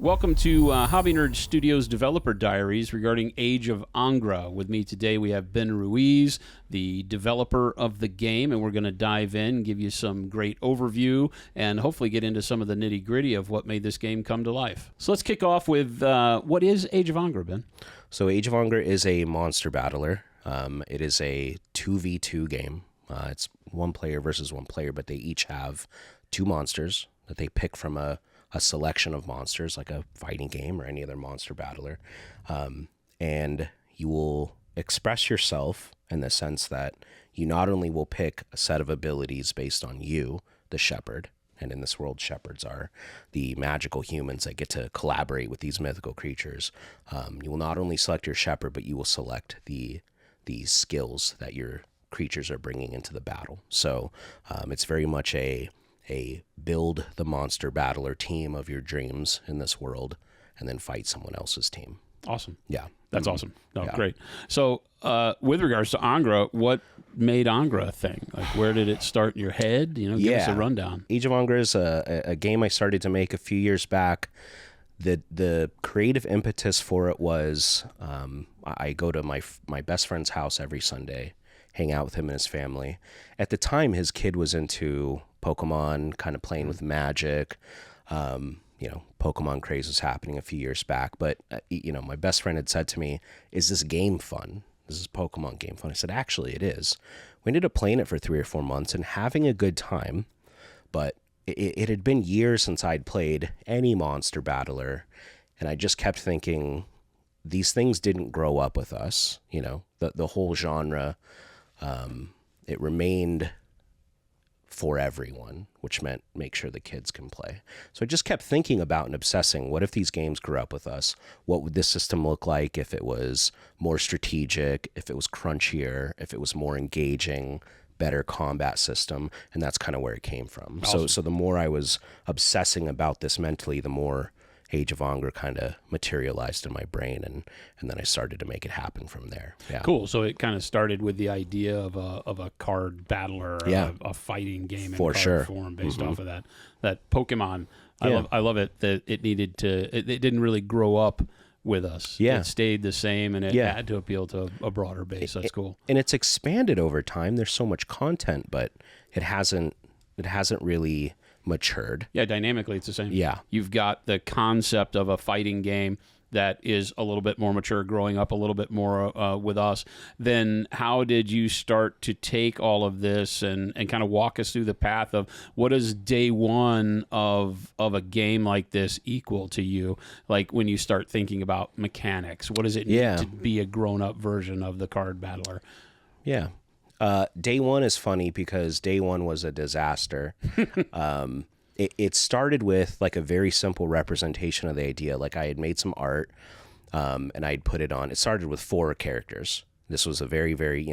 Welcome to Hobby Nerd Studios Developer Diaries regarding Age of Angra. With me today we have Ben Ruiz, the developer of the game, and we're going to dive in, give you some great overview, and hopefully get into some of the nitty-gritty of what made this game come to life. So let's kick off with what is Age of Angra, Ben? So Age of Angra is a monster battler. It is a 2v2 game. It's one player versus one player, but they each have two monsters that they pick from a selection of monsters, like a fighting game or any other monster battler. And you will express yourself in the sense that you not only will pick a set of abilities based on you, the shepherd, and in this world, shepherds are the magical humans that get to collaborate with these mythical creatures. You will not only select your shepherd, but you will select the skills that your creatures are bringing into the battle. So it's very much a build the monster battler team of your dreams in this world and then fight someone else's team. Awesome. Yeah. That's awesome. No, Yeah. Great. So with regards to Angra, what made Angra a thing? Like, where did it start in your head? Give us a rundown. Age of Angra is a game I started to make a few years back. The creative impetus for it was I go to my best friend's house every Sunday, hang out with him and his family. At the time, his kid was into Pokemon, kind of playing with Magic. Pokemon craze was happening a few years back. But, my best friend had said to me, is this game fun? Is this Pokemon game fun? I said, actually, it is. We ended up playing it for 3 or 4 months and having a good time. But it had been years since I'd played any monster battler. And I just kept thinking, these things didn't grow up with us. The whole genre, it remained for everyone, which meant make sure the kids can play. So I just kept thinking about and obsessing, what if these games grew up with us? What would this system look like if it was more strategic, if it was crunchier, if it was more engaging, better combat system? And that's kind of where it came from. Awesome. So the more I was obsessing about this mentally, the more Age of Angra kind of materialized in my brain, and then I started to make it happen from there. Yeah. Cool. So it kind of started with the idea of a card battler, a fighting game in card form based off of that Pokemon. I love it that it didn't really grow up with us. Yeah. It stayed the same, and it had to appeal to a broader base. That's cool. And it's expanded over time. There's so much content, but it hasn't really matured. Yeah, dynamically it's the same. Yeah. You've got the concept of a fighting game that is a little bit more mature, growing up a little bit more with us. Then how did you start to take all of this and kind of walk us through the path of what does day one of a game like this equal to you? Like when you start thinking about mechanics, what does it need to be a grown-up version of the card battler? Yeah. Day one is funny because day one was a disaster. It started with like a very simple representation of the idea. Like I had made some art and I'd put it on. It started with 4 characters. This was a very, very,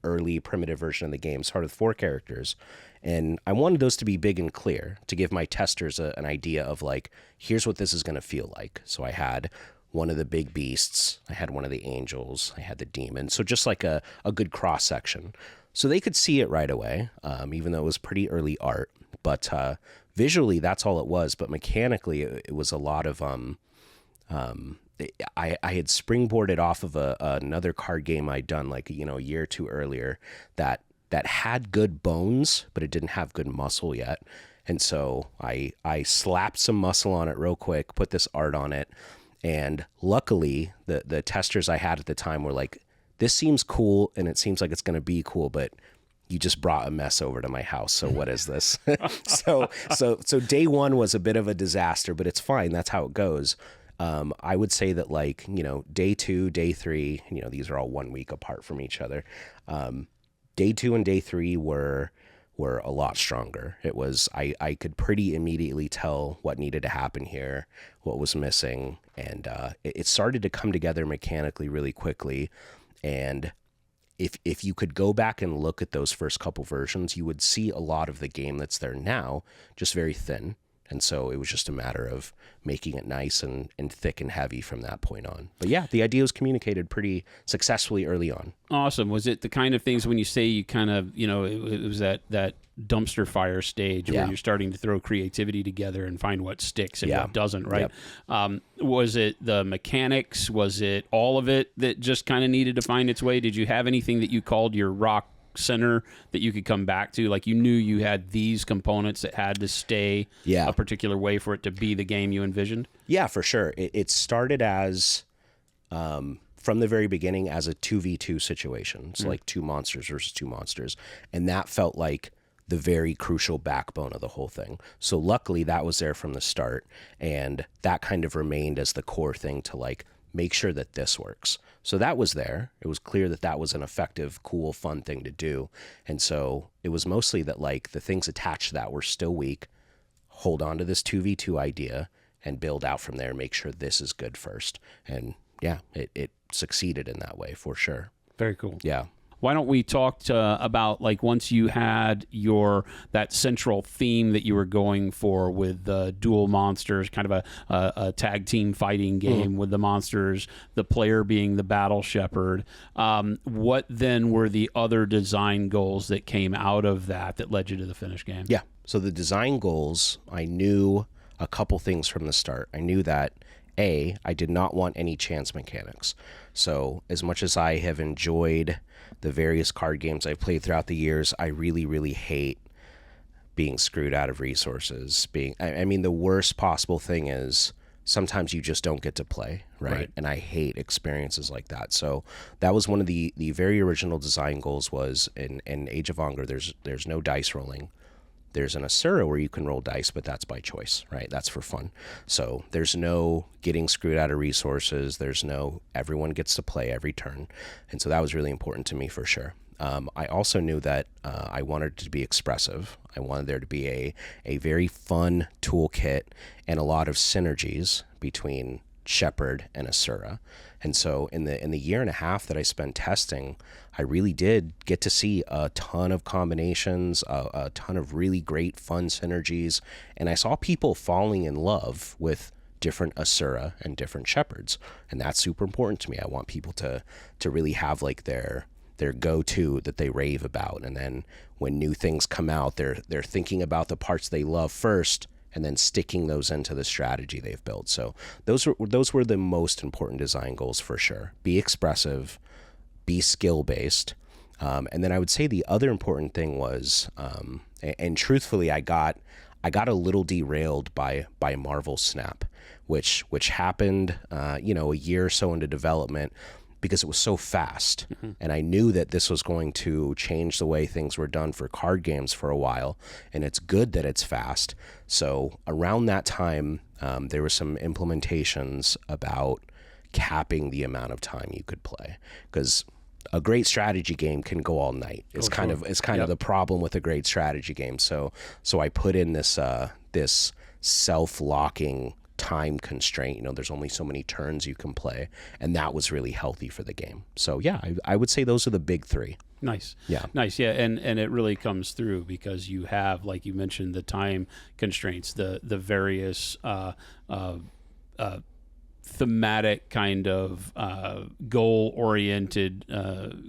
early primitive version of the game. It started with 4 characters. And I wanted those to be big and clear to give my testers an idea of like, here's what this is going to feel like. So I had one of the big beasts, I had one of the angels, I had the demon. So just like a good cross section. So they could see it right away, even though it was pretty early art. But visually, that's all it was. But mechanically, it was a lot of... I had springboarded off of another card game I'd done like a year or 2 earlier that had good bones, but it didn't have good muscle yet. And so I slapped some muscle on it real quick, put this art on it. And luckily, the testers I had at the time were like, this seems cool, and it seems like it's going to be cool, but you just brought a mess over to my house. So what is this? So day one was a bit of a disaster, but it's fine. That's how it goes. I would say that like, day 2, day 3, these are all 1 week apart from each other. Day 2 and day 3 were a lot stronger. It was, I could pretty immediately tell what needed to happen here, what was missing. And it started to come together mechanically really quickly. And if you could go back and look at those first couple versions, you would see a lot of the game that's there now, just very thin. And so it was just a matter of making it nice and thick and heavy from that point on. But yeah, the idea was communicated pretty successfully early on. Awesome. Was it the kind of things when you say you kind of, it was that dumpster fire stage where you're starting to throw creativity together and find what sticks and what doesn't, right? Yep. Was it the mechanics? Was it all of it that just kind of needed to find its way? Did you have anything that you called your rock center that you could come back to? Like you knew you had these components that had to stay a particular way for it to be the game you envisioned? Yeah, for sure. It started as, from the very beginning, as a 2v2 situation. So like two monsters versus two monsters. And that felt like the very crucial backbone of the whole thing. So luckily that was there from the start. And that kind of remained as the core thing to like make sure that this works. So that was there. It was clear that that was an effective, cool, fun thing to do. And so it was mostly that like the things attached to that were still weak. Hold on to this 2v2 idea and build out from there. Make sure this is good first. And yeah, it succeeded in that way for sure. Very cool. Yeah. Why don't we talk about like once you had that central theme that you were going for with dual monsters, kind of a tag team fighting game with the monsters, the player being the battle shepherd. What then were the other design goals that came out of that led you to the finished game? Yeah. So the design goals, I knew a couple things from the start. I knew that I did not want any chance mechanics. So as much as I have enjoyed the various card games I've played throughout the years, I really, really hate being screwed out of resources. I mean, the worst possible thing is sometimes you just don't get to play, right? And I hate experiences like that. So that was one of the very original design goals was in Age of Angra, there's no dice rolling. There's an Asura where you can roll dice, but that's by choice, right? That's for fun. So there's no getting screwed out of resources. There's no, everyone gets to play every turn. And so that was really important to me for sure. I also knew that I wanted it to be expressive. I wanted there to be a very fun toolkit and a lot of synergies between Shepherd and Asura. And so in the year and a half that I spent testing, I really did get to see a ton of combinations, a ton of really great fun synergies, and I saw people falling in love with different Asura and different Shepherds, and that's super important to me. I want people to really have like their go-to that they rave about, and then when new things come out, they're thinking about the parts they love first, and then sticking those into the strategy they've built. So those were the most important design goals for sure. Be expressive, be skill-based. And then I would say the other important thing was, and truthfully, I got a little derailed by Marvel Snap, which happened, a year or so into development, because it was so fast. And I knew that this was going to change the way things were done for card games for a while, and it's good that it's fast. So around that time, there were some implementations about capping the amount of time you could play, because a great strategy game can go all night. It's kind of the problem with a great strategy game. So I put in this self-locking time constraint. There's only so many turns you can play, and that was really healthy for the game. So yeah, I would say those are the big three. Nice. Yeah. And it really comes through because you have, like you mentioned, the time constraints, the various thematic kind of goal-oriented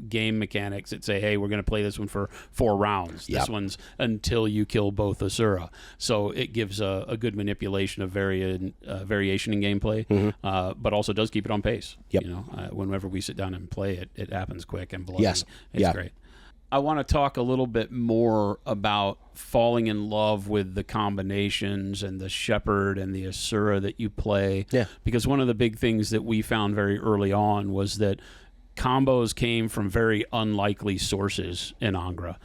game mechanics that say, hey, we're going to play this one for 4 rounds. This one's until you kill both Asura. So it gives a good manipulation of variation in gameplay, but also does keep it on pace. Whenever we sit down and play it happens quick and bloody. Yes. It's great. I want to talk a little bit more about falling in love with the combinations and the Shepherd and the Asura that you play. Yeah. Because one of the big things that we found very early on was that combos came from very unlikely sources in Angra.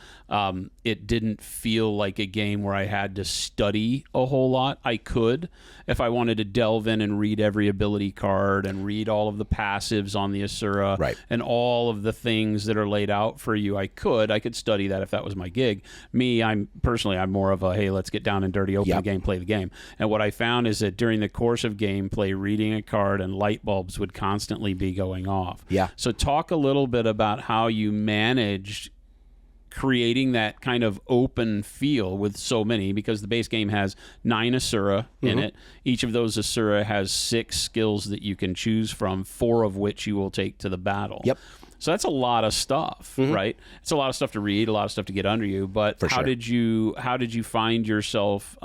It didn't feel like a game where I had to study a whole lot. I could, if I wanted to delve in and read every ability card and read all of the passives on the Asura and all of the things that are laid out for you. I could study that if that was my gig. Me, I'm more of a, hey, let's get down and dirty, open the game, play the game. And what I found is that during the course of gameplay, reading a card and light bulbs would constantly be going off. Yeah. So talk a little bit about how you managed creating that kind of open feel with so many, because the base game has 9 Asura in it. Each of those Asura has 6 skills that you can choose from, 4 of which you will take to the battle. Yep. So that's a lot of stuff, right? It's a lot of stuff to read, a lot of stuff to get under you. But how did you find yourself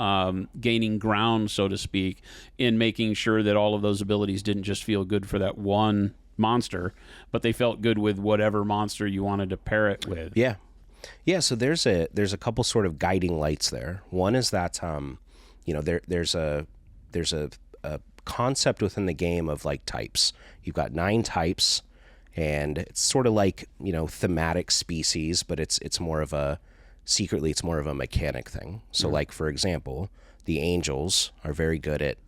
gaining ground, so to speak, in making sure that all of those abilities didn't just feel good for that one monster, but they felt good with whatever monster you wanted to pair it with? Yeah, so there's a couple sort of guiding lights there. One is that there's a concept within the game of like types. You've got 9 types, and it's sort of like, thematic species, but it's more of a mechanic thing. So like, for example, the angels are very good at,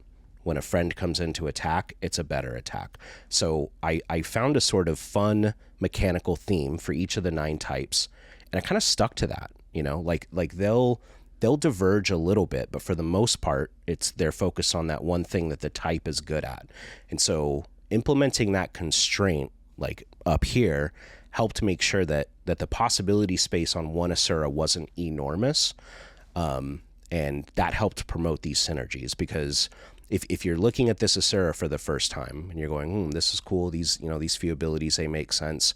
when a friend comes in to attack, it's a better attack. So I found a sort of fun mechanical theme for each of the 9 types, and I kind of stuck to that. Like they'll diverge a little bit, but for the most part, they're focused on that one thing that the type is good at. And so implementing that constraint, like up here, helped make sure that the possibility space on one Asura wasn't enormous. And that helped promote these synergies, because if you're looking at this Asura for the first time and you're going, this is cool, these few abilities, they make sense.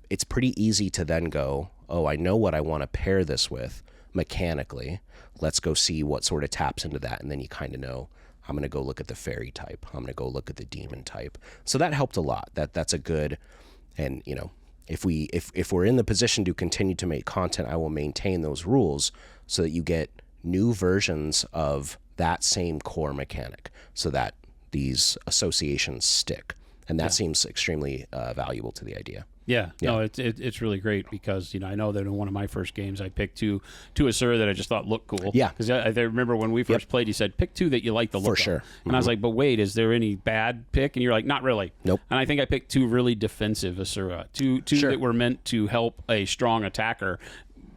It's pretty easy to then go, oh, I know what I want to pair this with mechanically. Let's go see what sort of taps into that. And then you kind of know, I'm going to go look at the fairy type. I'm going to go look at the demon type. So that helped a lot. That's a good, and if we're in the position to continue to make content, I will maintain those rules so that you get new versions of that same core mechanic, so that these associations stick. And that seems extremely valuable to the idea. Yeah, no, it's really great, because I know that in one of my first games I picked two Asura that I just thought looked cool. Yeah, because I remember when we first played, you said pick 2 that you like the look for sure. of. And I was like, but wait, is there any bad pick? And you're like, not really. Nope. And I think I picked 2 really defensive Asura, two that were meant to help a strong attacker.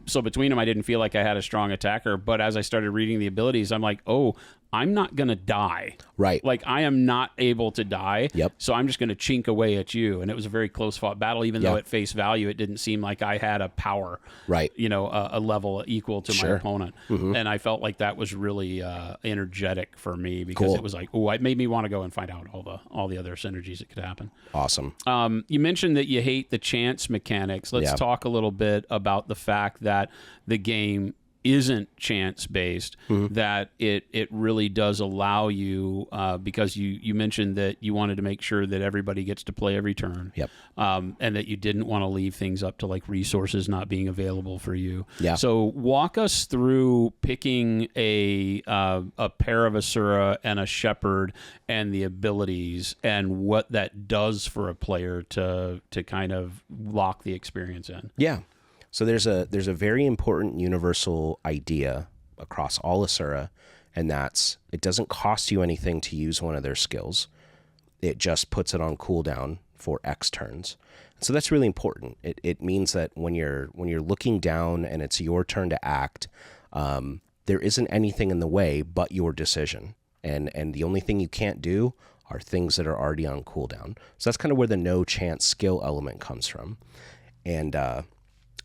So between them, I didn't feel like I had a strong attacker. But as I started reading the abilities, I'm like, oh, I'm not going to die. Right. Like, I am not able to die. Yep. So I'm just going to chink away at you. And it was a very close fought battle, even though at face value, it didn't seem like I had a power, right, a level equal to my opponent. And I felt like that was really energetic for me, because it was like, oh, it made me want to go and find out all the other synergies that could happen. Awesome. You mentioned that you hate the chance mechanics. Let's talk a little bit about the fact that the game isn't chance based, that it really does allow you, because you mentioned that you wanted to make sure that everybody gets to play every turn, and that you didn't want to leave things up to like resources not being available for you. So walk us through picking a pair of Asura and a Shepherd and the abilities, and what that does for a player to kind of lock the experience in. So there's a very important universal idea across all Asura, and that's, it doesn't cost you anything to use one of their skills. It just puts it on cooldown for X turns. So that's really important. It means that when you're looking down and it's your turn to act, there isn't anything in the way but your decision. And the only thing you can't do are things that are already on cooldown. So that's kind of where the no chance skill element comes from. And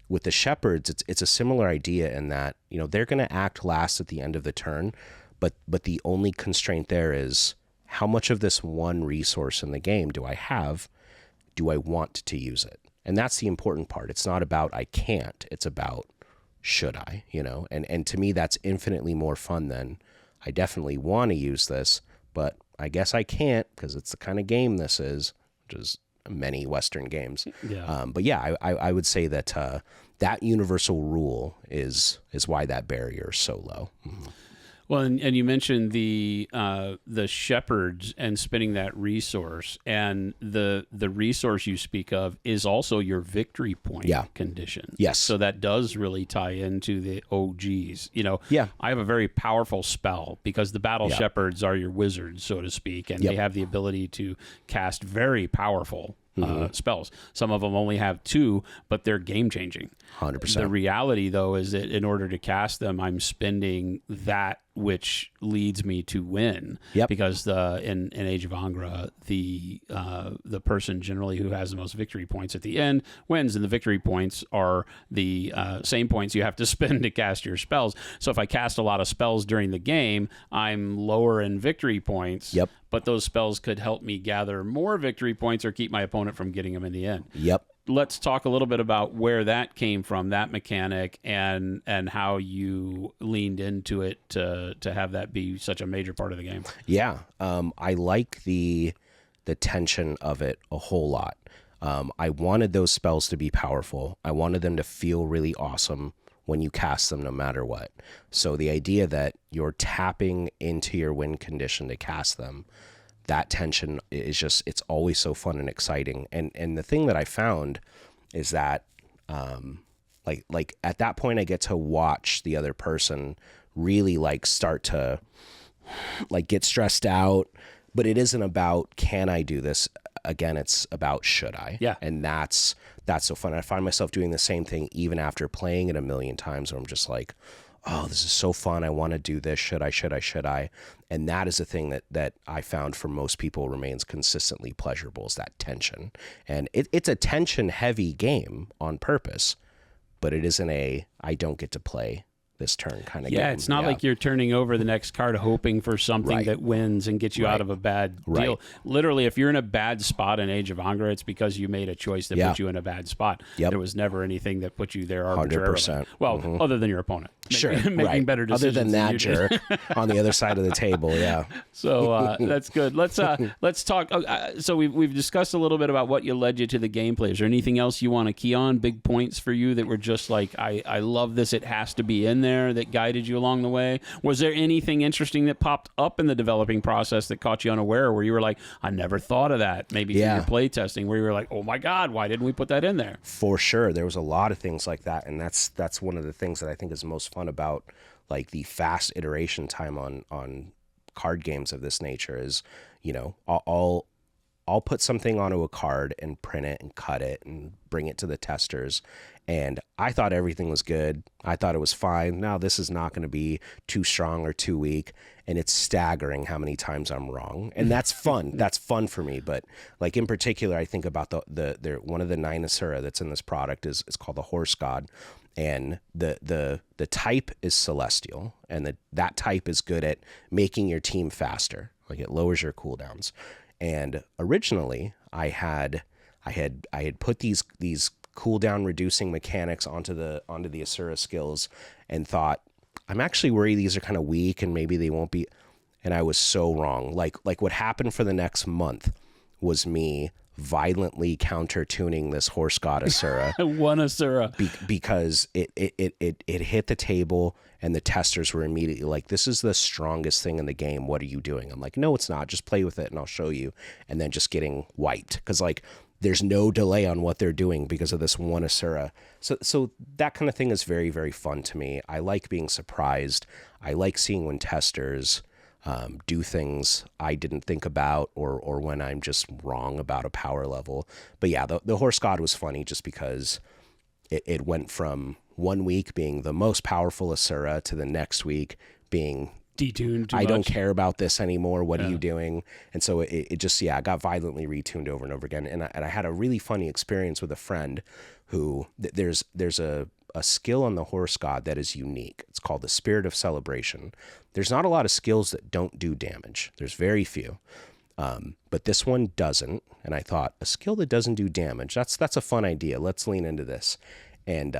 with the Shepherds, it's a similar idea in that, they're going to act last at the end of the turn, but the only constraint there is, how much of this one resource in the game do I have? Do I want to use it? And that's the important part. It's not about I can't, it's about should I, and to me, that's infinitely more fun than, I definitely want to use this, but I guess I can't, because it's the kind of game this is, which is many Western games. But yeah, I would say that that universal rule is why that barrier is so low. Well, and you mentioned the Shepherds and spinning that resource, and the resource you speak of is also your victory point condition. Yes. So that does really tie into the OGs. I have a very powerful spell, because the battle Shepherds are your wizards, so to speak, and they have the ability to cast very powerful spells. Some of them only have 2, but they're game changing. 100%. The reality, though, is that in order to cast them, I'm spending that which leads me to win. Yep. Because in Age of Angra, the person generally who has the most victory points at the end wins, and the victory points are the same points you have to spend to cast your spells. So if I cast a lot of spells during the game, I'm lower in victory points. Yep. But those spells could help me gather more victory points or keep my opponent from getting them in the end. Yep. Let's talk a little bit about where that came from, that mechanic, and how you leaned into it to have that be such a major part of the game. Yeah, I like the tension of it a whole lot. I wanted those spells to be powerful. I wanted them to feel really awesome when you cast them, no matter what. So the idea that you're tapping into your win condition to cast them, that tension is just, it's always so fun and exciting. And the thing that I found is that, like at that point I get to watch the other person really like start to like get stressed out, but it isn't about, can I do this? Again, it's about, should I? Yeah. And that's so fun. I find myself doing the same thing even after playing it a million times, where I'm just like, oh, this is so fun. I want to do this. Should I? And that is the thing that I found for most people remains consistently pleasurable, is that tension. And it's a tension heavy game on purpose, but it isn't I don't get to play this turn kind of game. Yeah, it's not like you're turning over the next card hoping for something that wins and gets you out of a bad deal. Literally, if you're in a bad spot in Age of Angra, it's because you made a choice that put you in a bad spot. There was never anything that put you there arbitrarily. 100%. Well, other than your opponent. Sure, making better decisions. Other than that jerk on the other side of the table, yeah. So that's good. Let's talk. So we've discussed a little bit about what led you to the gameplay. Is there anything else you want to key on? Big points for you that were just like, I love this. It has to be in there, that guided you along the way? Was there anything interesting that popped up in the developing process that caught you unaware, where you were like, I never thought of that? Maybe through your play testing, where you were like, oh my God, why didn't we put that in there? For sure. There was a lot of things like that. And that's one of the things that I think is most fun about like the fast iteration time on card games of this nature is, you know, I'll put something onto a card and print it and cut it and bring it to the testers. And I thought everything was good. I thought it was fine. Now this is not going to be too strong or too weak. And it's staggering how many times I'm wrong. And that's fun. That's fun for me. But like in particular, I think about the one of the 9 Asura that's in this product is called the Horse God. And the type is Celestial. And that type is good at making your team faster. Like it lowers your cooldowns. And originally I had put these cooldown reducing mechanics onto the Asura skills and thought, I'm actually worried these are kind of weak and maybe they won't be. And I was so wrong. Like what happened for the next month was me violently counter tuning this Horse God Asura. One Asura. Because it hit the table and the testers were immediately like, this is the strongest thing in the game. What are you doing? I'm like, no, it's not. Just play with it and I'll show you. And then just getting wiped. Because like, there's no delay on what they're doing because of this one Asura. So that kind of thing is very, very fun to me. I like being surprised. I like seeing when testers do things I didn't think about or when I'm just wrong about a power level. But yeah, the Horse God was funny just because it went from 1 week being the most powerful Asura to the next week being detuned too I much. Don't care about this anymore. What are you doing? And so it just, I got violently retuned over and over again. And I had a really funny experience with a friend who there's a skill on the Horse God that is unique. It's called the Spirit of Celebration. There's not a lot of skills that don't do damage. There's very few. But this one doesn't. And I thought, a skill that doesn't do damage, that's a fun idea. Let's lean into this. And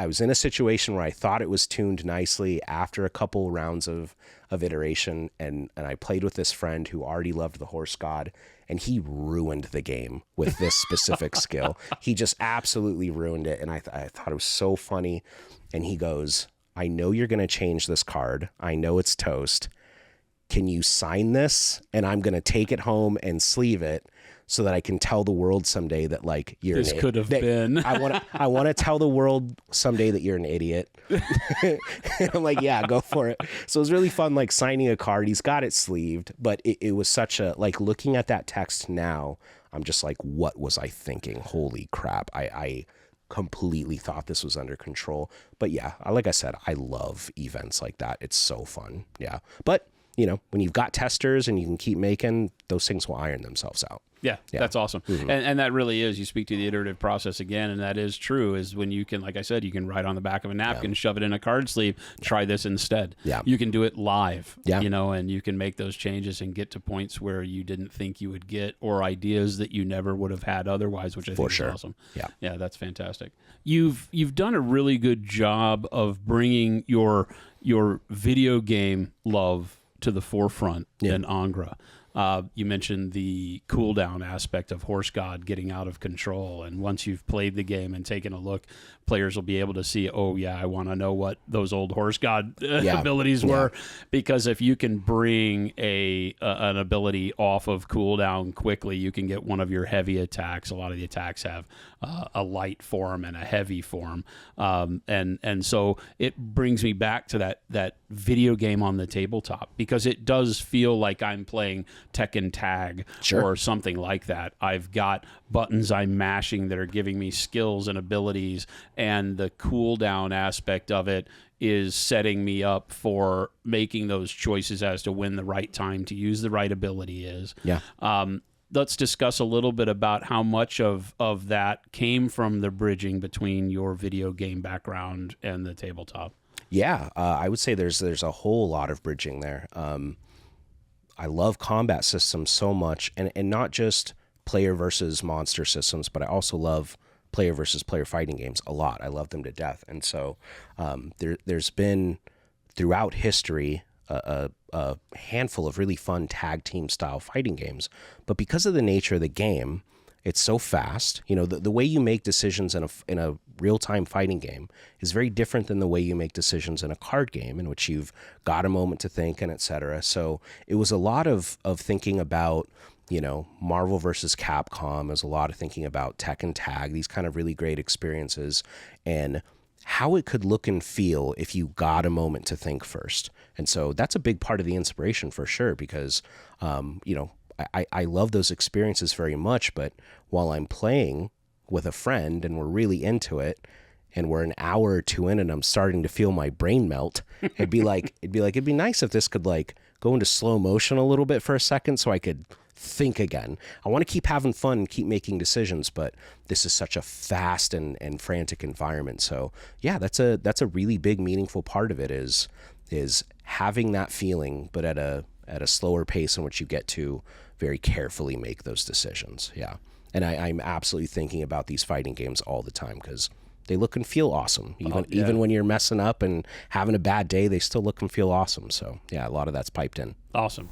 I was in a situation where I thought it was tuned nicely after a couple rounds of iteration, and I played with this friend who already loved the Horse God, and he ruined the game with this specific skill. He just absolutely ruined it, and I thought it was so funny. And he goes, I know you're going to change this card. I know it's toast. Can you sign this? And I'm going to take it home and sleeve it, so that I can tell the world someday that like you're this could have been. I want to tell the world someday that you're an idiot. And I'm like, yeah, go for it. So it was really fun, like signing a card. He's got it sleeved, but it was such a, like, looking at that text now, I'm just like, what was I thinking? Holy crap. I completely thought this was under control. But yeah, like I said, I love events like that. It's so fun. Yeah. But, you know, when you've got testers and you can keep making, those things will iron themselves out. Yeah, that's awesome. And that really is, you speak to the iterative process again, and that is true, is when you can, like I said, you can write on the back of a napkin, shove it in a card sleeve, try this instead. Yeah. You can do it live, Yeah. you know, and you can make those changes and get to points where you didn't think you would get, or ideas that you never would have had otherwise, which I think is awesome. Yeah. Yeah, that's fantastic. You've done a really good job of bringing your video game love to the forefront in Angra. You mentioned the cooldown aspect of Horse God getting out of control, and once you've played the game and taken a look, players will be able to see, oh yeah, I want to know what those old Horse God abilities were, because if you can bring an ability off of cooldown quickly, you can get one of your heavy attacks. A lot of the attacks have a light form and a heavy form, and so it brings me back to that video game on the tabletop, because it does feel like I'm playing Tekken Tag or something like that. I've got buttons I'm mashing that are giving me skills and abilities, and the cooldown aspect of it is setting me up for making those choices as to when the right time to use the right ability is. Yeah. Let's discuss a little bit about how much of that came from the bridging between your video game background and the tabletop. Yeah, I would say there's a whole lot of bridging there. I love combat systems so much, and not just player versus monster systems, but I also love player versus player fighting games a lot. I love them to death. And so there's been throughout history a handful of really fun tag team style fighting games. But because of the nature of the game, it's so fast. You know, the way you make decisions in a real-time fighting game is very different than the way you make decisions in a card game, in which you've got a moment to think and etc. So it was a lot of thinking about, you know, Marvel versus Capcom. There's a lot of thinking about Tekken Tag, these kind of really great experiences, and how it could look and feel if you got a moment to think first. And so that's a big part of the inspiration for sure, because, you know, I love those experiences very much, but while I'm playing with a friend and we're really into it and we're an hour or two in and I'm starting to feel my brain melt, it'd be nice if this could like go into slow motion a little bit for a second so I could think again. I want to keep having fun and keep making decisions, but this is such a fast and frantic environment. So yeah, that's a really big, meaningful part of it is having that feeling, but at a slower pace in which you get to very carefully make those decisions. Yeah. And I'm absolutely thinking about these fighting games all the time because they look and feel awesome. Even when you're messing up and having a bad day, they still look and feel awesome. So yeah, a lot of that's piped in. Awesome.